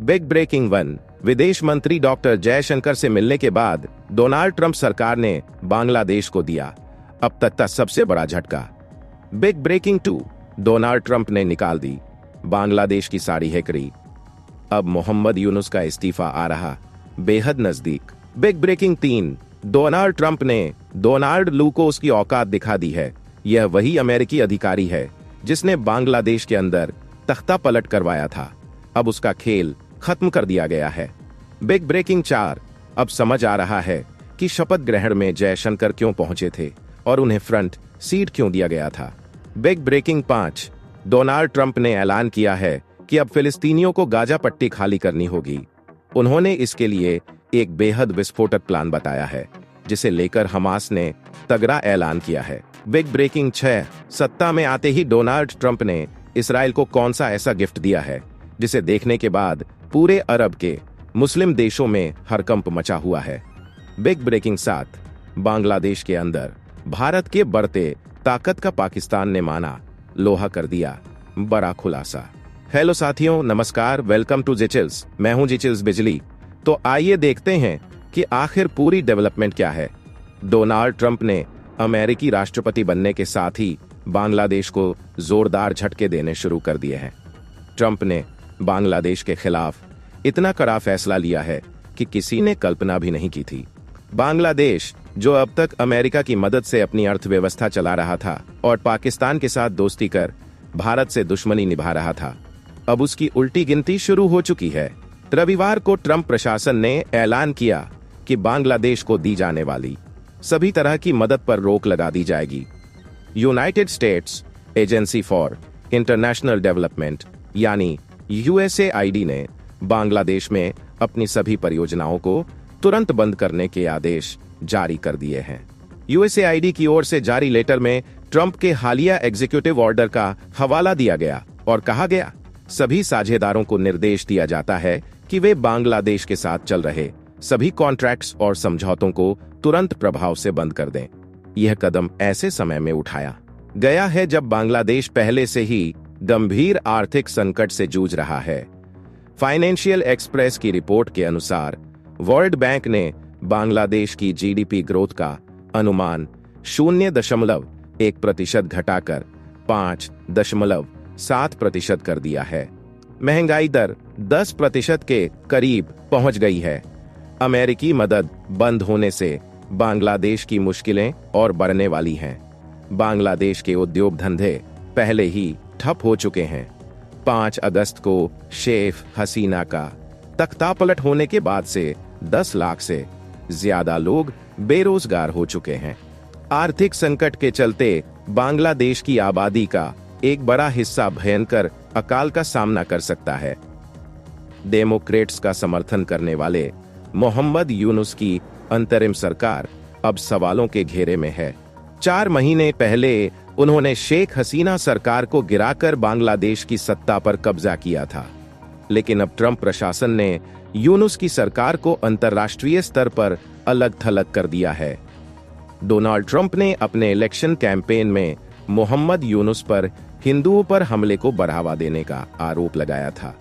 Big breaking 1। विदेश मंत्री doctor Jaishankar से मिलने के बाद डोनाल्ड ट्रंप सरकार ने बांग्लादेश को दिया अब तक का सबसे बड़ा झटका। Big breaking 2। डोनाल्ड ट्रंप ने निकाल दी बांग्लादेश की सारी हैकरी। अब मोहम्मद यूनुस का इस्तीफा आ रहा बेहद नजदीक। Big breaking 3। डोनाल्ड ट्रंप ने डोनाल्ड लू को उसकी औकात दिखा दी है। यह वही अमेरिकी अधिकारी है जिसने बांग्लादेश के अंदर तख्ता पलट करवाया था। अब उसका खेल खत्म कर दिया गया है। Big breaking 4। अब समझ आ रहा है कि शपथ ग्रहण में जयशंकर क्यों पहुंचे थे और उन्हें फ्रंट सीट क्यों दिया गया था। Big breaking 5। डोनाल्ड ट्रंप ने ऐलान किया है कि अब फिलिस्तीनियों को गाजा पट्टी खाली करनी होगी। उन्होंने इसके लिए एक बेहद विस्फोटक प्लान बताया है जिसे लेकर हमास ने तगड़ा ऐलान किया है। Big breaking 6। सत्ता में आते ही डोनाल्ड ट्रंप ने इसराइल को कौन सा ऐसा गिफ्ट दिया है जिसे देखने के बाद पूरे अरब के मुस्लिम देशों में हड़कंप मचा हुआ है। Big breaking 7। बांग्लादेश के अंदर भारत के बढ़ते ताकत का पाकिस्तान ने माना लोहा कर दिया बड़ा खुलासा। हेलो साथियों, नमस्कार, वेलकम टू जिचिल्स। मैं हूं जिचिल्स बिजली। तो आइए देखते हैं कि आखिर पूरी डेवलपमेंट क्या है। डोनाल्ड ट्रंप ने अमेरिकी राष्ट्रपति बनने के साथ ही बांग्लादेश को जोरदार झटके देने शुरू कर दिए हैं। ट्रंप ने बांग्लादेश के खिलाफ इतना कड़ा फैसला लिया है कि किसी ने कल्पना भी नहीं की थी। बांग्लादेश, जो अब तक अमेरिका की मदद से अपनी अर्थव्यवस्था चला रहा था और पाकिस्तान के साथ दोस्ती कर भारत से दुश्मनी निभा रहा था, अब उसकी उल्टी गिनती शुरू हो चुकी है। रविवार को ट्रंप प्रशासन ने ऐलान किया कि बांग्लादेश को दी जाने वाली सभी तरह की मदद पर रोक लगा दी जाएगी। United states agency for international development यानी USAID ने बांग्लादेश में अपनी सभी परियोजनाओं को तुरंत बंद करने के आदेश जारी कर दिए हैं। USAID की ओर से जारी लेटर में ट्रंप के हालिया एग्जीक्यूटिव ऑर्डर का हवाला दिया गया और कहा गया, सभी साझेदारों को निर्देश दिया जाता है कि वे बांग्लादेश के साथ चल रहे सभी कॉन्ट्रैक्ट्स और समझौतों को तुरंत प्रभाव से बंद कर दें। यह कदम ऐसे समय में उठाया गया है जब बांग्लादेश पहले से ही गंभीर आर्थिक संकट से जूझ रहा है। फाइनेंशियल एक्सप्रेस की रिपोर्ट के अनुसार वर्ल्ड बैंक ने बांग्लादेश की GDP ग्रोथ का अनुमान 0.1% घटाकर 5.7% कर दिया है। महंगाई दर 10% के करीब पहुंच गई है। अमेरिकी मदद बंद होने से बांग्लादेश की मुश्किलें और बढ़ने वाली हैं। बांग्लादेश के उद्योग धंधे पहले ही ठप हो चुके हैं। 5 अगस्त को शेख हसीना का तख्तापलट होने के बाद से 10 लाख से ज्यादा लोग बेरोजगार हो चुके हैं। आर्थिक संकट के चलते बांग्लादेश की आबादी का एक बड़ा हिस्सा भयंकर अकाल का सामना कर सकता है। डेमोक्रेट्स का समर्थन करने वाले मोहम्मद यूनुस की अंतरिम सरकार अब सवालों के घेरे में है। 4 महीने पहले उन्होंने शेख हसीना सरकार को गिराकर बांग्लादेश की सत्ता पर कब्जा किया था, लेकिन अब ट्रंप प्रशासन ने यूनुस की सरकार को अंतर्राष्ट्रीय स्तर पर अलग थलग कर दिया है। डोनाल्ड ट्रंप ने अपने इलेक्शन कैंपेन में मोहम्मद यूनुस पर हिंदुओं पर हमले को बढ़ावा देने का आरोप लगाया था।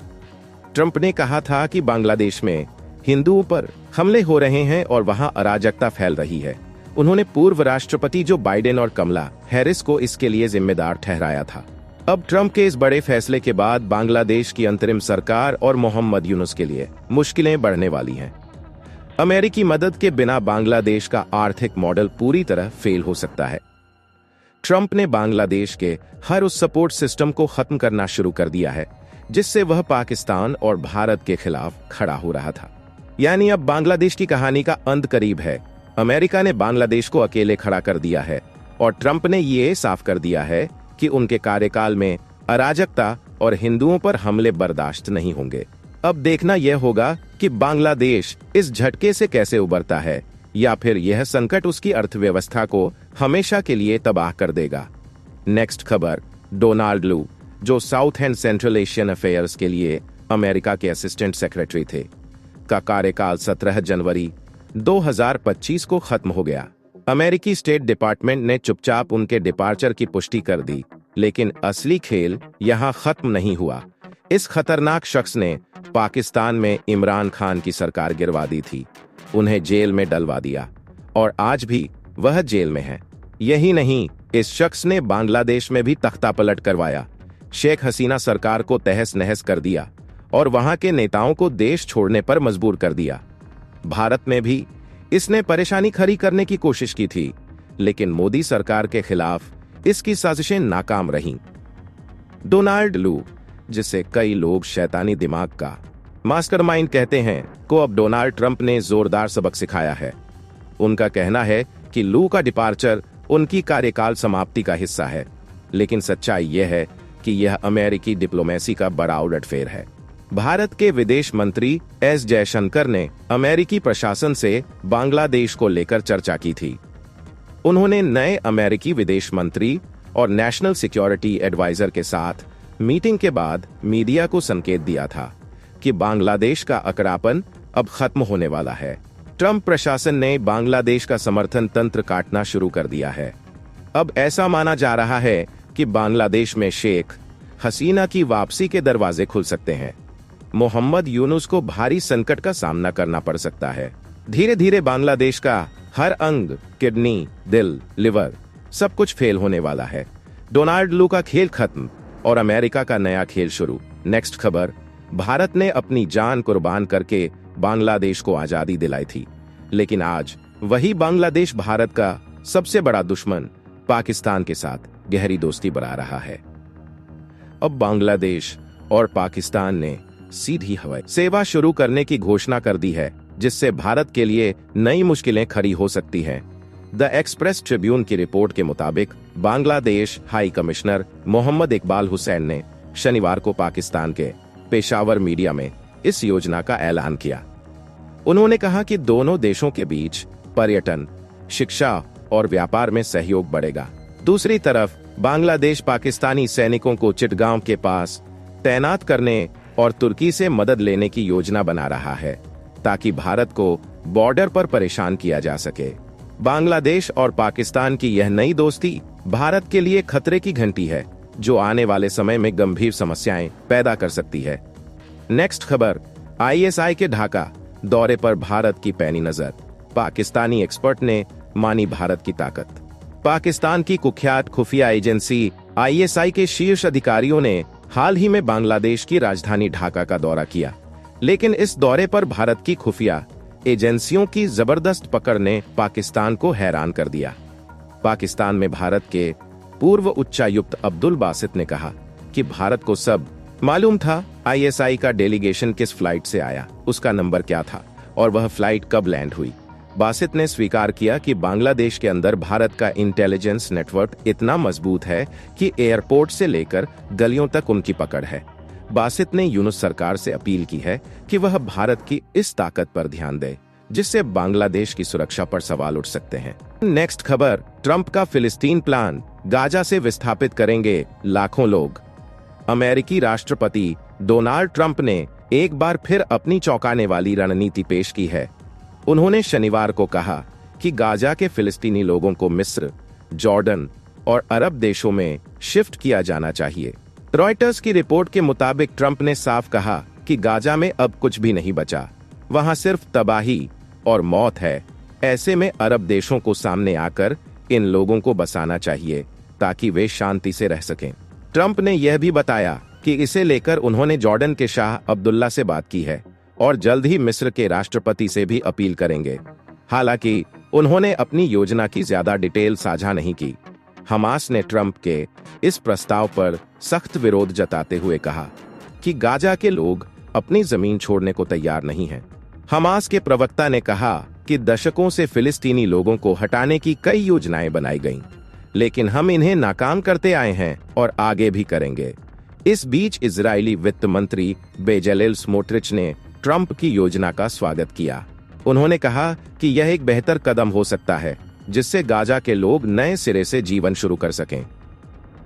ट्रंप ने कहा था कि बांग्लादेश में हिंदुओं पर हमले हो रहे हैं और वहां अराजकता फैल रही है। उन्होंने पूर्व राष्ट्रपति जो बाइडेन और कमला हैरिस को इसके लिए जिम्मेदार ठहराया था। अब ट्रंप के इस बड़े फैसले के बाद बांग्लादेश की अंतरिम सरकार और मोहम्मद यूनुस के लिए मुश्किलें बढ़ने वाली हैं। अमेरिकी मदद के बिना बांग्लादेश का आर्थिक मॉडल पूरी तरह फेल हो सकता है। ट्रंप ने बांग्लादेश के हर उस सपोर्ट सिस्टम को खत्म करना शुरू कर दिया है जिससे वह पाकिस्तान और भारत के खिलाफ खड़ा हो रहा था। यानी अब बांग्लादेश की कहानी का अंत करीब है। अमेरिका ने बांग्लादेश को अकेले खड़ा कर दिया है और ट्रंप ने ये साफ कर दिया है कि उनके कार्यकाल में अराजकता और हिंदुओं पर हमले बर्दाश्त नहीं होंगे। अब देखना यह होगा कि बांग्लादेश इस झटके से कैसे उबरता है या फिर यह संकट उसकी अर्थव्यवस्था को हमेशा के लिए तबाह कर देगा। नेक्स्ट खबर, डोनाल्ड लू, जो south and central Asian affairs के लिए अमेरिका के असिस्टेंट सेक्रेटरी थे, का कार्यकाल 17 जनवरी 2025 को खत्म हो गया। अमेरिकी स्टेट डिपार्टमेंट ने चुपचाप उनके डिपार्चर की पुष्टि कर दी, लेकिन असली खेल यहां खत्म नहीं हुआ। इस खतरनाक शख्स ने पाकिस्तान में इमरान खान की सरकार गिरवा दी थी, उन्हें जेल में डलवा दिया और आज भी वह जेल में है। यही नहीं, इस शख्स ने बांग्लादेश में भी तख्तापलट करवाया, शेख हसीना सरकार को तहस नहस कर दिया और वहां के नेताओं को देश छोड़ने पर मजबूर कर दिया। भारत में भी इसने परेशानी खड़ी करने की कोशिश की थी, लेकिन मोदी सरकार के खिलाफ इसकी साजिशें नाकाम रहीं। डोनाल्ड लू, जिसे कई लोग शैतानी दिमाग का मास्टरमाइंड कहते हैं, को अब डोनाल्ड ट्रंप ने जोरदार सबक सिखाया है। उनका कहना है कि लू का डिपार्चर उनकी कार्यकाल समाप्ति का हिस्सा है, लेकिन सच्चाई यह है कि यह अमेरिकी डिप्लोमेसी का बड़ा उलटफेर है। भारत के विदेश मंत्री एस जयशंकर ने अमेरिकी प्रशासन से बांग्लादेश को लेकर चर्चा की थी। उन्होंने नए अमेरिकी विदेश मंत्री और नेशनल सिक्योरिटी एडवाइजर के साथ मीटिंग के बाद मीडिया को संकेत दिया था कि बांग्लादेश का अकड़ापन अब खत्म होने वाला है। ट्रंप प्रशासन ने बांग्लादेश का समर्थन तंत्र काटना शुरू कर दिया है। अब ऐसा माना जा रहा है कि बांग्लादेश में शेख हसीना की वापसी के दरवाजे खुल सकते हैं। मोहम्मद यूनुस को भारी संकट का सामना करना पड़ सकता है। धीरे धीरे बांग्लादेश का हर अंग, किडनी, दिल, लिवर, सब कुछ फेल होने वाला है। डोनाल्ड लू का खेल खत्म और अमेरिका का नया खेल शुरू। नेक्स्ट खबर, भारत ने अपनी जान कुर्बान करके बांग्लादेश को आजादी दिलाई थी, लेकिन आज वही बांग्लादेश भारत का सबसे बड़ा दुश्मन पाकिस्तान के साथ गहरी दोस्ती बना रहा है। अब बांग्लादेश और पाकिस्तान ने सीधी हवाई सेवा शुरू करने की घोषणा कर दी है, जिससे भारत के लिए नई मुश्किलें खड़ी हो सकती हैं। द एक्सप्रेस ट्रिब्यून की रिपोर्ट के मुताबिक बांग्लादेश हाई कमिश्नर मोहम्मद इकबाल हुसैन ने शनिवार को पाकिस्तान के पेशावर मीडिया में इस योजना का ऐलान किया। उन्होंने कहा कि दोनों देशों के बीच पर्यटन, शिक्षा और व्यापार में सहयोग बढ़ेगा। दूसरी तरफ बांग्लादेश पाकिस्तानी सैनिकों को चिटगांव के पास तैनात करने और तुर्की से मदद लेने की योजना बना रहा है, ताकि भारत को बॉर्डर पर परेशान किया जा सके। बांग्लादेश और पाकिस्तान की यह नई दोस्ती भारत के लिए खतरे की घंटी है, जो आने वाले समय में गंभीर समस्याएं पैदा कर सकती है। नेक्स्ट खबर, आईएसआई के ढाका दौरे पर भारत की पैनी नजर। पाकिस्तानी एक्सपर्ट ने मानी भारत की ताकत। पाकिस्तान की कुख्यात खुफिया एजेंसी आईएसआई के शीर्ष अधिकारियों ने हाल ही में बांग्लादेश की राजधानी ढाका का दौरा किया, लेकिन इस दौरे पर भारत की खुफिया एजेंसियों की जबरदस्त पकड़ ने पाकिस्तान को हैरान कर दिया। पाकिस्तान में भारत के पूर्व उच्चायुक्त अब्दुल बासित ने कहा कि भारत को सब मालूम था आईएसआई का डेलीगेशन किस फ्लाइट से आया, उसका नंबर क्या था और वह फ्लाइट कब लैंड हुई। बासित ने स्वीकार किया कि बांग्लादेश के अंदर भारत का इंटेलिजेंस नेटवर्क इतना मजबूत है कि एयरपोर्ट से लेकर गलियों तक उनकी पकड़ है। बासित ने यूनुस सरकार से अपील की है कि वह भारत की इस ताकत पर ध्यान दे, जिससे बांग्लादेश की सुरक्षा पर सवाल उठ सकते हैं। नेक्स्ट खबर, ट्रंप का फिलिस्तीन प्लान, गाजा से विस्थापित करेंगे लाखों लोग। अमेरिकी राष्ट्रपति डोनाल्ड ट्रंप ने एक बार फिर अपनी चौंकाने वाली रणनीति पेश की है। उन्होंने शनिवार को कहा कि गाजा के फिलिस्तीनी लोगों को मिस्र, जॉर्डन और अरब देशों में शिफ्ट किया जाना चाहिए। रॉयटर्स की रिपोर्ट के मुताबिक ट्रंप ने साफ कहा कि गाजा में अब कुछ भी नहीं बचा, वहां सिर्फ तबाही और मौत है। ऐसे में अरब देशों को सामने आकर इन लोगों को बसाना चाहिए ताकि वे शांति से रह सकें। ट्रंप ने यह भी बताया कि इसे लेकर उन्होंने जॉर्डन के शाह अब्दुल्ला से बात की है और जल्द ही मिस्र के राष्ट्रपति से भी अपील करेंगे। हालांकि उन्होंने अपनी योजना की ज्यादा डिटेल साझा नहीं की। हमास ने ट्रंप के इस प्रस्ताव पर सख्त विरोध जताते हुए कहा कि गाजा के लोग अपनी जमीन छोड़ने को तैयार नहीं हैं। हमास के प्रवक्ता ने कहा कि दशकों से फिलिस्तीनी लोगों को हटाने की कई योजनाएं बनाई गईं, लेकिन हम इन्हें नाकाम करते आए हैं और आगे भी करेंगे। इस बीच इजरायली वित्त मंत्री बेजलेल स्मोट्रिच ने ट्रंप की योजना का स्वागत किया। उन्होंने कहा कि यह एक बेहतर कदम हो सकता है जिससे गाजा के लोग नए सिरे से जीवन शुरू कर सकें।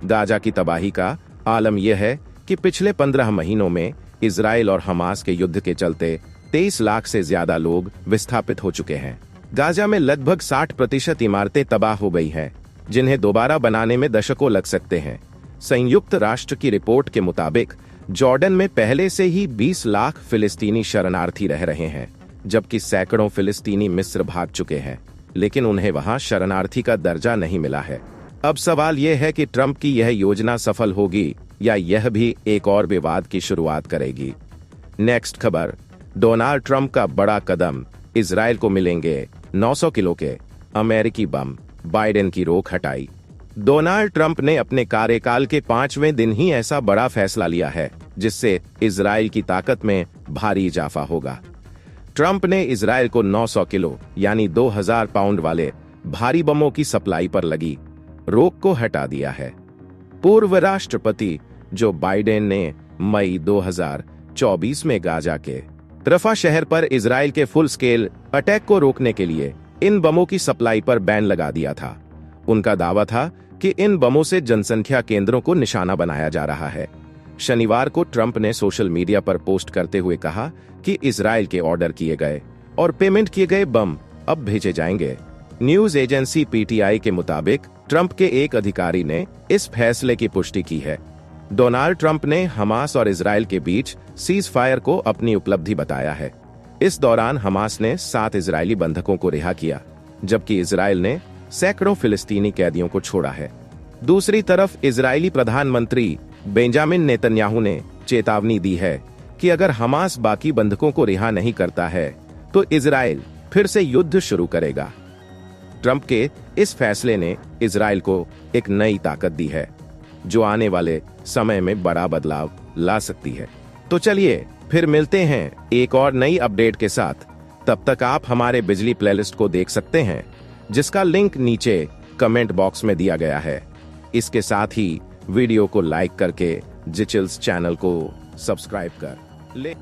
गाजा की तबाही का आलम यह है कि पिछले 15 महीनों में इजराइल और हमास के युद्ध के चलते 23 लाख से ज्यादा लोग विस्थापित हो चुके हैं। गाजा में लगभग 60% इमारतें तबाह हो गई हैं, जिन्हें दोबारा बनाने में दशकों लग सकते हैं। संयुक्त राष्ट्र की रिपोर्ट के मुताबिक जॉर्डन में पहले से ही 20 लाख फिलिस्तीनी शरणार्थी रह रहे हैं, जबकि सैकड़ों फिलिस्तीनी मिस्र भाग चुके हैं, लेकिन उन्हें वहां शरणार्थी का दर्जा नहीं मिला है। अब सवाल यह है कि ट्रंप की यह योजना सफल होगी या यह भी एक और विवाद की शुरुआत करेगी। नेक्स्ट खबर, डोनाल्ड ट्रंप का बड़ा कदम, इजराइल को मिलेंगे 900 किलो के अमेरिकी बम, बाइडेन की रोक हटाई। डोनाल्ड ट्रंप ने अपने कार्यकाल के 5वें दिन ही ऐसा बड़ा फैसला लिया है जिससे इजराइल की ताकत में भारी इजाफा होगा। ट्रंप ने इजराइल को 900 किलो यानी 2000 पाउंड वाले भारी बमों की सप्लाई पर लगी रोक को हटा दिया है। पूर्व राष्ट्रपति जो बाइडेन ने मई 2024 में गाजा के रफा शहर पर इजराइल के फुल स्केल अटैक को रोकने के लिए इन बमों की सप्लाई पर बैन लगा दिया था। उनका दावा था कि इन बमों से जनसंख्या केंद्रों को निशाना बनाया जा रहा है। शनिवार को ट्रंप ने सोशल मीडिया पर पोस्ट करते हुए कहा कि इजराइल के ऑर्डर किए गए और पेमेंट किए गए बम अब भेजे जाएंगे। न्यूज एजेंसी पीटीआई के मुताबिक ट्रंप के एक अधिकारी ने इस फैसले की पुष्टि की है। डोनाल्ड ट्रंप ने हमास और इजराइल के बीच सीज फायर को अपनी उपलब्धि बताया है। इस दौरान हमास ने 7 इजरायली बंधकों को रिहा किया, जबकि इजराइल ने सैकड़ों फिलिस्तीनी कैदियों को छोड़ा है। दूसरी तरफ इजरायली प्रधानमंत्री बेंजामिन नेतन्याहू ने चेतावनी दी है कि अगर हमास बाकी बंधकों को रिहा नहीं करता है तो इजराइल फिर से युद्ध शुरू करेगा। ट्रंप के इस फैसले ने इजराइल को एक नई ताकत दी है जो आने वाले समय में बड़ा बदलाव ला सकती है। तो चलिए फिर मिलते हैं एक और नई अपडेट के साथ। तब तक आप हमारे बिजली प्लेलिस्ट को देख सकते हैं जिसका लिंक नीचे कमेंट बॉक्स में दिया गया है। इसके साथ ही वीडियो को लाइक करके जिचिल्स चैनल को सब्सक्राइब कर ले।